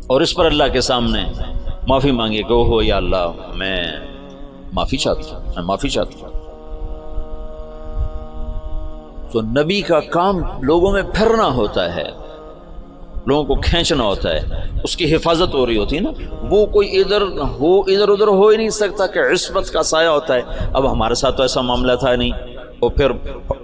اور اس پر اللہ کے سامنے معافی مانگے کہ اوہ یا اللہ میں معافی چاہتا ہوں، میں معافی چاہتا ہوں۔ تو نبی کا کام لوگوں میں پھرنا ہوتا ہے، لوگوں کو کھینچنا ہوتا ہے، اس کی حفاظت ہو رہی ہوتی ہے نا، وہ کوئی ادھر ادھر ہو ہی نہیں سکتا کہ عصمت کا سایہ ہوتا ہے۔ اب ہمارے ساتھ تو ایسا معاملہ تھا نہیں، اور پھر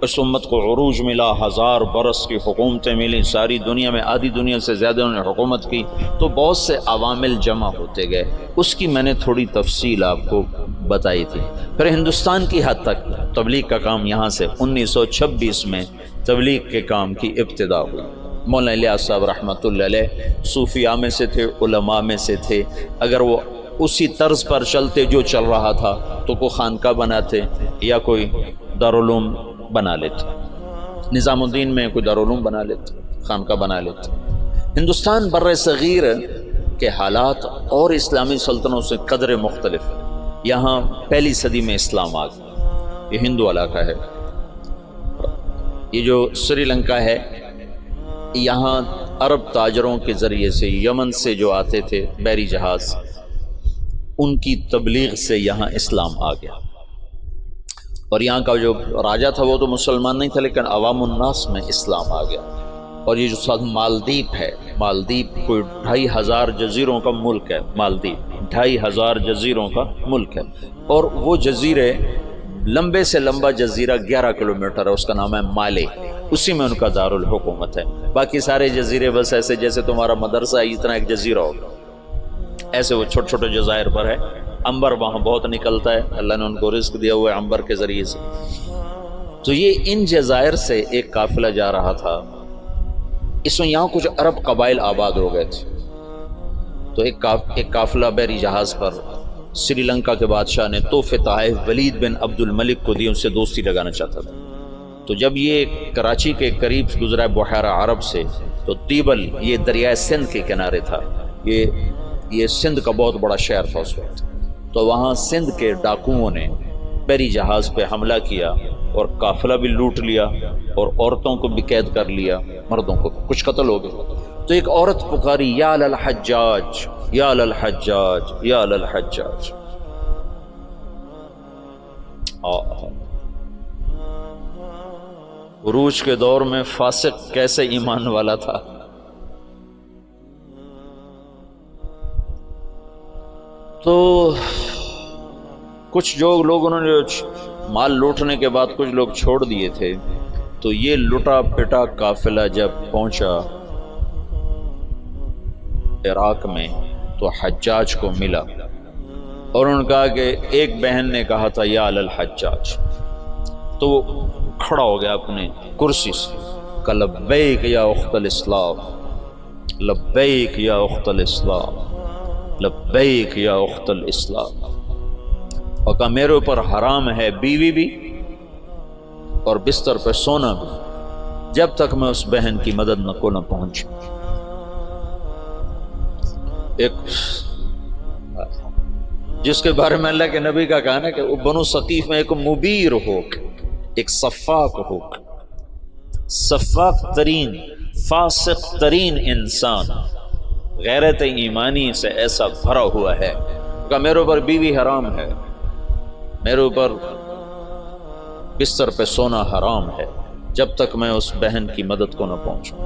اس امت کو عروج ملا، 1000 برس کی حکومتیں ملی، ساری دنیا میں آدھی دنیا سے زیادہ انہوں نے حکومت کی، تو بہت سے عوامل جمع ہوتے گئے، اس کی میں نے تھوڑی تفصیل آپ کو بتائی تھی۔ پھر ہندوستان کی حد تک تبلیغ کا کام یہاں سے 1926 میں تبلیغ کے کام کی ابتدا ہوئی۔ مولانا الیاس صاحب رحمۃ اللہ علیہ صوفیاء میں سے تھے، علماء میں سے تھے، اگر وہ اسی طرز پر چلتے جو چل رہا تھا تو کوئی خانقاہ بناتے یا کوئی دارالعلوم بنا لیتے، نظام الدین میں کوئی دارالعلوم بنا لیتے، خانقاہ بنا لیتے۔ ہندوستان بر صغیر کے حالات اور اسلامی سلطنتوں سے قدر مختلف، یہاں پہلی صدی میں اسلام آ گیا، یہ ہندو علاقہ ہے۔ یہ جو سری لنکا ہے، یہاں عرب تاجروں کے ذریعے سے یمن سے جو آتے تھے بحری جہاز، ان کی تبلیغ سے یہاں اسلام آ گیا، اور یہاں کا جو راجہ تھا وہ تو مسلمان نہیں تھا، لیکن عوام الناس میں اسلام آ گیا۔ اور یہ جو ساتھ مالدیپ ہے، مالدیپ کوئی 2500 جزیروں کا ملک ہے، مالدیپ 2500 جزیروں کا ملک ہے، اور وہ جزیرے لمبے سے لمبا جزیرہ 11 کلومیٹر ہے، اس کا نام ہے مالے، اسی میں ان کا دارالحکومت ہے۔ باقی سارے جزیرے بس ایسے جیسے تمہارا مدرسہ ہے، اتنا ایک جزیرہ ہوگا، ایسے وہ چھوٹے چھوٹے جزائر پر ہے۔ عنبر وہاں بہت نکلتا ہے، اللہ نے ان کو رزق دیا ہوا ہے عنبر کے ذریعے سے۔ تو یہ ان جزائر سے ایک قافلہ جا رہا تھا، اس میں یہاں کچھ عرب قبائل آباد ہو گئے تھے، تو ایک قافلہ بحری جہاز پر سری لنکا کے بادشاہ نے تحفے تحائف ولید بن عبد الملک کو دی، ان سے دوستی لگانا چاہتا تھا۔ تو جب یہ کراچی کے قریب گزرا بحیرہ عرب سے، تو تیبل یہ دریائے سندھ کے کنارے تھا، یہ سندھ کا بہت بڑا شہر تھا اس وقت، تو وہاں سندھ کے ڈاکوؤں نے بحری جہاز پہ حملہ کیا اور قافلہ بھی لوٹ لیا، اور عورتوں کو بھی قید کر لیا، مردوں کو کچھ قتل ہو گئے۔ تو ایک عورت پکاری، یا للحجاج یا للحجاج یا للحجاج۔ عروج کے دور میں فاسق کیسے ایمان والا تھا۔ تو کچھ لوگ انہوں نے مال لوٹنے کے بعد کچھ لوگ چھوڑ دیے تھے، تو یہ لٹا پٹا قافلہ جب پہنچا عراق میں تو حجاج کو ملا، اور انہوں نے کہا کہ ایک بہن نے کہا تھا یا للحجاج، تو وہ کھڑا ہو گیا اپنے کرسی سے، کہ لبیک یا اخت الاسلام، لبیک یا اخت الاسلام، لبیک یا اخت الاسلام، اور کہا میرے اوپر حرام ہے بیوی بھی اور بستر پہ سونا بھی، جب تک میں اس بہن کی مدد کو نہ پہنچوں۔ ایک جس کے بارے میں اللہ کے نبی کا کہنا ہے کہ وہ بنو ثقیف میں ایک مبیر ہو، ایک صفاق ہو، صفاق ترین فاسق ترین انسان غیرت ایمانی سے ایسا بھرا ہوا ہے کہ میرے اوپر بیوی حرام ہے، میرے اوپر بستر پہ سونا حرام ہے، جب تک میں اس بہن کی مدد کو نہ پہنچوں۔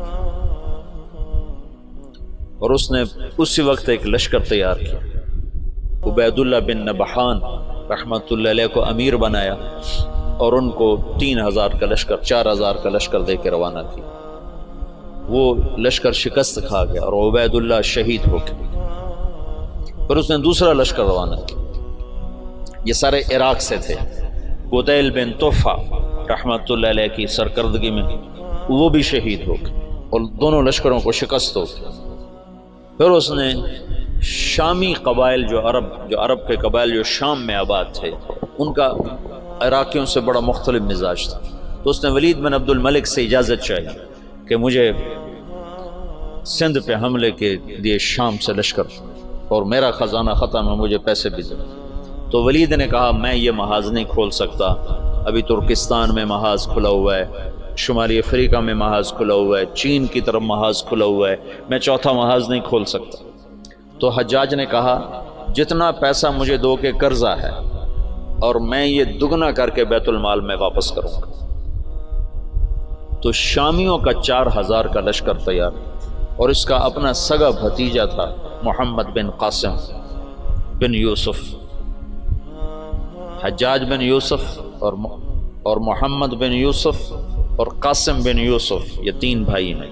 اور اس نے اسی وقت ایک لشکر تیار کیا، عبید اللہ بن نبحان رحمۃ اللہ علیہ کو امیر بنایا، اور ان کو 3000 کا لشکر، 4000 کا لشکر دے کے روانہ کیا۔ وہ لشکر شکست کھا گیا اور عبید اللہ شہید ہو گئے۔ پھر اس نے دوسرا لشکر روانہ کیا، یہ سارے عراق سے تھے، قدیل بن طفہ رحمۃ اللہ علیہ کی سرکردگی میں وہ بھی شہید ہو گئے، اور دونوں لشکروں کو شکست ہو گئی۔ پھر اس نے شامی قبائل جو عرب کے قبائل جو شام میں آباد تھے، ان کا عراقیوں سے بڑا مختلف مزاج تھا، تو اس نے ولید بن عبد الملک سے اجازت چاہی کہ مجھے سندھ پہ حملے کے لیے شام سے لشکر اور میرا خزانہ ختم ہے، مجھے پیسے بھی دے۔ تو ولید نے کہا میں یہ محاذ نہیں کھول سکتا، ابھی ترکستان میں محاذ کھلا ہوا ہے، شمالی افریقہ میں محاذ کھلا ہوا ہے، چین کی طرف محاذ کھلا ہوا ہے، میں چوتھا محاذ نہیں کھول سکتا۔ تو حجاج نے کہا جتنا پیسہ مجھے دو کہ قرضہ ہے اور میں یہ دگنا کر کے بیت المال میں واپس کروں گا۔ تو شامیوں کا 4000 کا لشکر تیار، اور اس کا اپنا سگا بھتیجا تھا محمد بن قاسم بن یوسف۔ حجاج بن یوسف اور محمد بن یوسف اور قاسم بن یوسف، یہ 3 بھائی ہیں۔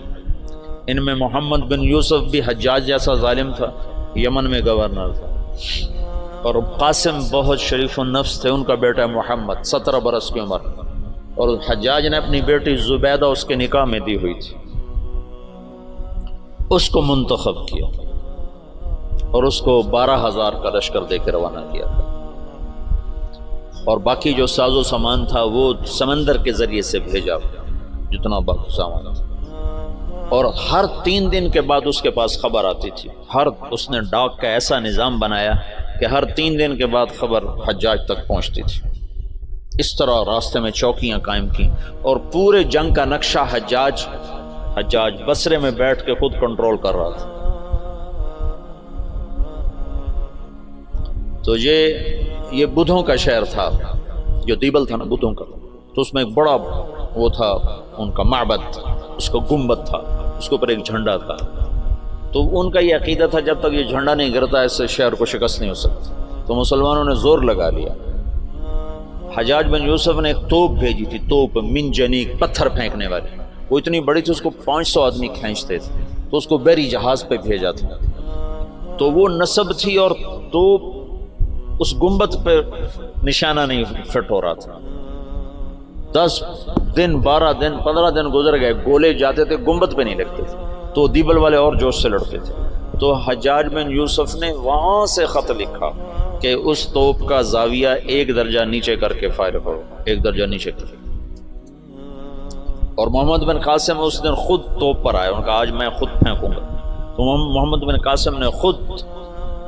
ان میں محمد بن یوسف بھی حجاج جیسا ظالم تھا، یمن میں گورنر تھا، اور قاسم بہت شریف النفس تھے۔ ان کا بیٹا محمد 17 برس کی عمر، اور حجاج نے اپنی بیٹی زبیدہ اس کے نکاح میں دی ہوئی تھی، اس کو منتخب کیا اور اس کو 12000 کا لشکر دے کے روانہ کیا، اور باقی جو ساز و سامان تھا وہ سمندر کے ذریعے سے بھیجا، جتنا باقی سامان تھا۔ اور ہر 3 دن کے بعد اس کے پاس خبر آتی تھی، اس نے ڈاک کا ایسا نظام بنایا کہ ہر 3 دن کے بعد خبر حجاج تک پہنچتی تھی۔ اس طرح راستے میں چوکیاں قائم کی، اور پورے جنگ کا نقشہ حجاج بصرے میں بیٹھ کے خود کنٹرول کر رہا تھا۔ تو یہ بدھوں کا شہر تھا، جو دیبل تھا نا بدھوں کا، تو اس میں ایک بڑا وہ تھا ان کا معبد، اس کا گنبد تھا، اس کے اوپر ایک جھنڈا تھا۔ تو ان کا یہ عقیدہ تھا جب تک یہ جھنڈا نہیں گرتا اس سے شہر کو شکست نہیں ہو سکتی۔ تو مسلمانوں نے زور لگا لیا۔ حجاج بن یوسف نے ایک توپ بھیجی تھی، توپ منجنیق، پتھر پھینکنے والی، وہ اتنی بڑی تھی اس کو 500 آدمی کھینچتے تھے، تو اس کو بحری جہاز پہ بھیجا تھا۔ تو وہ نصب تھی اور توپ اس گنبد پہ نشانہ نہیں فٹ ہو رہا تھا۔ 10 دن 12 دن 15 دن گزر گئے، گولے جاتے تھے، گنبد پہ نہیں لگتے تھے، تو دیبل والے اور جوش سے لڑتے تھے۔ تو حجاج بن یوسف نے وہاں سے خط لکھا کہ اس توپ کا زاویہ 1 درجہ نیچے کر کے فائر کرو، 1 درجہ نیچے کر کے۔ اور محمد بن قاسم اس دن خود توپ پر آئے، ان کا آج میں خود پھینکوں گا۔ تو محمد بن قاسم نے خود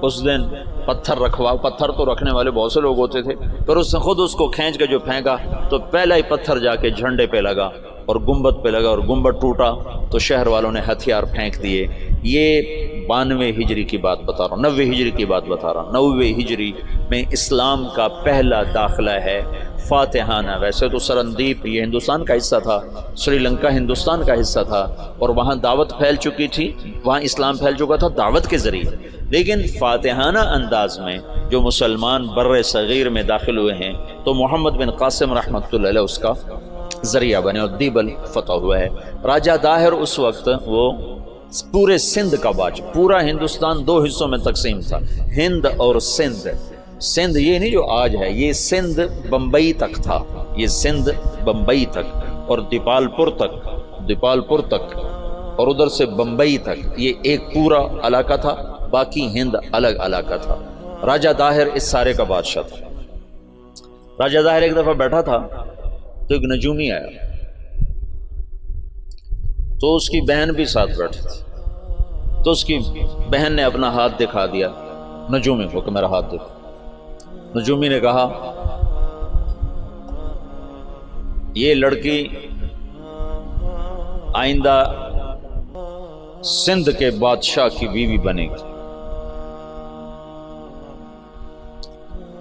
اس دن پتھر تو رکھنے والے بہت سے لوگ ہوتے تھے، پھر اس نے خود اس کو کھینچ کے جو پھینکا تو پہلا ہی پتھر جا کے جھنڈے پہ لگا اور گنبد پہ لگا، اور گنبد ٹوٹا تو شہر والوں نے ہتھیار پھینک دیے۔ یہ 92 ہجری کی بات بتا رہا ہوں، 90 ہجری کی بات بتا رہا ہوں۔ 90 ہجری میں اسلام کا پہلا داخلہ ہے فاتحانہ۔ ویسے تو سرندیپ یہ ہندوستان کا حصہ تھا، سری لنکا ہندوستان کا حصہ تھا، اور وہاں دعوت پھیل چکی تھی، وہاں اسلام پھیل چکا تھا دعوت کے ذریعے، لیکن فاتحانہ انداز میں جو مسلمان بر صغیر میں داخل ہوئے ہیں تو محمد بن قاسم رحمۃ اللہ علیہ اس کا ذریعہ بنے، اور دیبل فتح ہوا ہے۔ راجہ داہر اس وقت وہ پورے سندھ کا بادشاہ، پورا ہندوستان 2 حصوں میں تقسیم تھا، ہند اور سندھ۔ سندھ یہ نہیں جو آج ہے، یہ سندھ بمبئی تک تھا، یہ سندھ بمبئی تک اور دیپال پور تک اور ادھر سے بمبئی تک، یہ ایک پورا علاقہ تھا، باقی ہند الگ علاقہ تھا۔ راجہ داہر اس سارے کا بادشاہ تھا۔ راجہ داہر ایک دفعہ بیٹھا تھا تو ایک نجومی آیا، تو اس کی بہن بھی ساتھ بیٹھی تھی، تو اس کی بہن نے اپنا ہاتھ دکھا دیا نجومی کو کہ میرا ہاتھ دیکھو۔ نجومی نے کہا یہ لڑکی آئندہ سندھ کے بادشاہ کی بیوی بنے گی۔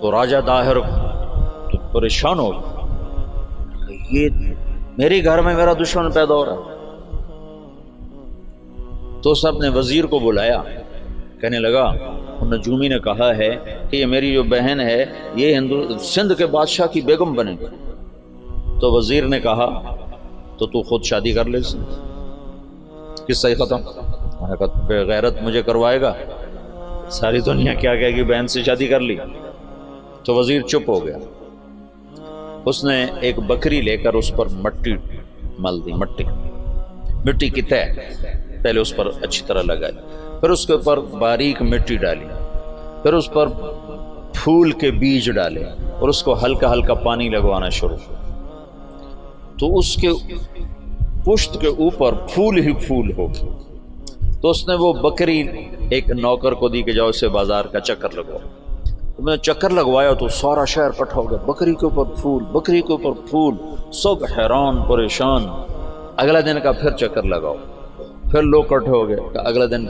تو راجہ داہر تو پریشان ہو گیا، یہ میرے گھر میں میرا دشمن پیدا ہو رہا ہے۔ تو اس نے اپنے وزیر کو بلایا، کہنے لگا نجومی نے کہا ہے کہ یہ میری جو بہن ہے یہ سندھ کے بادشاہ کی بیگم بنے گی۔ تو وزیر نے کہا تو خود شادی کر لے سے، قصہ ہی ختم۔ میں نے کہا بے غیرت مجھے کروائے گا، ساری دنیا کیا کہے گی بہن سے شادی کر لی۔ تو وزیر چپ ہو گیا، اس نے ایک بکری لے کر اس پر مٹی مل دی، مٹی کی تہ پہلے اس پر اچھی طرح لگائی، پھر اس کے اوپر باریک مٹی ڈالی، پھر اس پر پھول کے بیج ڈالے اور اس کو ہلکا ہلکا پانی لگوانا شروع۔ تو اس کے پشت کے اوپر پھول ہی پھول ہو گئے۔ تو اس نے وہ بکری ایک نوکر کو دی کہ جاؤ اسے بازار کا چکر لگواؤ۔ میں نے چکر لگوایا تو سارا شہر اکٹھا ہو گیا، بکری کے اوپر پھول، بکری کے اوپر پھول، سب حیران پریشان۔ اگلا دن کا پھر چکر لگاؤ، پھر لوگ اکٹھے ہو گئے، اگلا دن